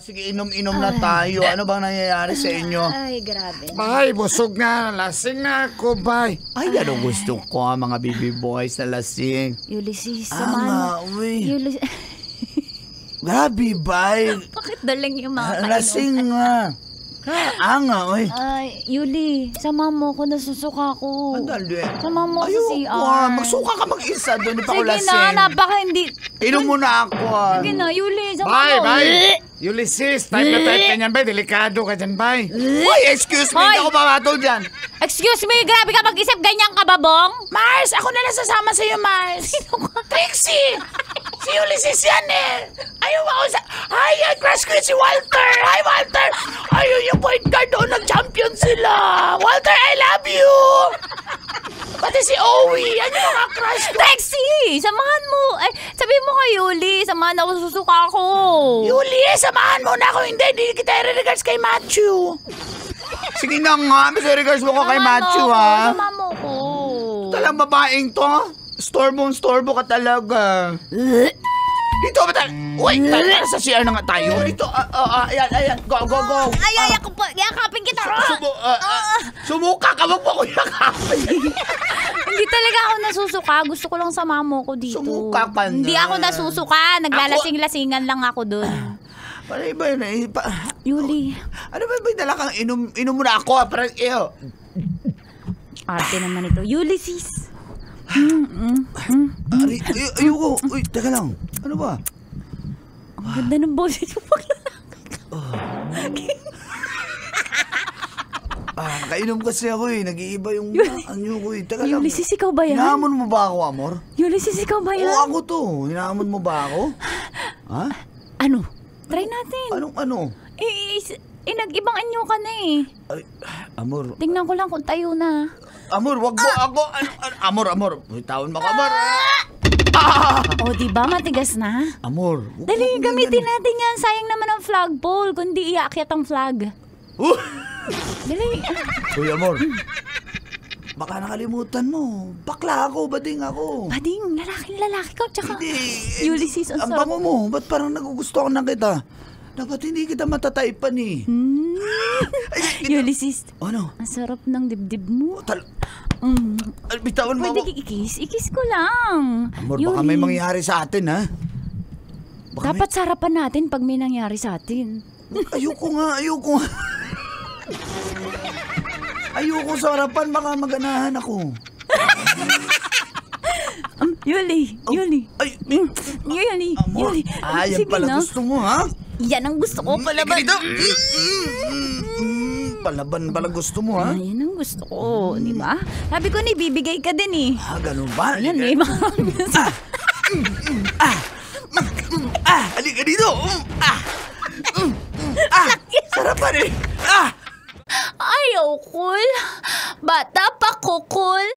Sige, inom-inom na tayo. Ano bang nangyayari sa inyo? Ay, grabe. Bay, busog na. Lasing na ako, bay. Ay, ano gusto ko, mga baby boys na lasing. Ulysses, Ama, samahan. uy. Ulysses. Grabe, bay. Bakit daling yung mga kainom? Lasing nga. Anga, uy. Ay, Yuli, sama mo ko, nasusuka ko. Andali. Sama mo sa CR. Magsuka ka mag-isa doon. Di pa ako Sige lasing. na, napaka hindi. Inom muna ako. Sige na, Yuli, sama Bay, mo. bay. Ulysses, type na type ka niyan, bay. Delikado ka dyan, bay. Uy, excuse me. Hoy! Hindi ako mamatol dyan. Excuse me, grabe ka mag-isip, ganyan ka ba, Bong? Mars, ako na lang sasama sa'yo, Mars. Sino ka? Trixie! Si Ulysses yan eh! Ayaw ako sa... Hi, crush ko yun si Walter! Hi, Walter! Ayaw yung point guard doon, nag-champion sila! Walter, I love you! Pati si Owie, yan yung mga crush ko! Trixie! Samahan mo. Ay, sabi mo kay Yuli, samahan ako, susuka ako. Yuli, samahan mo na ako. Hindi kita i-regards kay Matthew. Sige na nga, may regards mo ko kay Matthew, ha? Samahan mo ko. Talang babaeng to, storbo ka talaga. Dito ba tayo? Uy, tara sa CR na nga tayo. Dito, ayan, go. Ay, ako po, yakapin kita. Sumuka ka, wag mo ko yakapin. Hindi talaga ako nasusuka. Gusto ko lang samahan mo ko dito. Sumuka ka na. Hindi ako nasusuka. Naglalasing-lasingan lang ako dun. Para iba yun eh. Yuli. Ano ba dala kang inom mo na ako? Parang, Arte naman ito. Ulysses. Ayoko. Uy, teka lang. Ano ba? Ang ganda ng boses mo Kainom kasi ako eh. Nag-iiba yung anyo ko eh. Teka lang. Ulysses, ikaw ba yan? Hinahamon mo ba ako, Amor? Ulysses, ikaw ba yan? Oo, ako to. Hinahamon mo ba ako? Ha? Ano? Try natin. Anong ano? Nag-ibang anyo ka na eh. Ay, Amor. Tingnan ko lang kung tayo na. Amor, wag mo ako. Amor. Tawon mo ka, Amor. O, diba? Matigas na. Amor. Dali, gamitin natin yan. Sayang naman ang flagpole. Kundi iakyat ang flag. Dali. Uy, Amor. Baka nakalimutan mo. Bakla ako, bading ako. Bading, lalaki ka. Tsaka, Hindi. Ulysses, ang Ang sarap. bango mo. Ba't parang nagugusto ko na kita? Dapat hindi kita matataipan eh. Ulysses, Ano? ang sarap ng dibdib mo. Bitawan mo Pwede ako. ikis? Ikis ko lang. Amor, baka may mangyayari sa atin, ha? Baka Dapat sarapan natin pag may nangyari sa atin. Ayoko nga. Ayoko sa harapan, baka maganahan ako. Yuli. Ay, Amor. Yuli. Yan Sige pala na. gusto mo, ha? Yan ang gusto ko pala ba? Ganito. Palaban pala gusto mo, ha? Yan ang gusto ko, di ba? Sabi ko ni, bibigay ka din eh. Ganun ba? Ayan eh, mga Halika dito! Sarapan eh! Ayaw, cool. Bata pa ko, cool.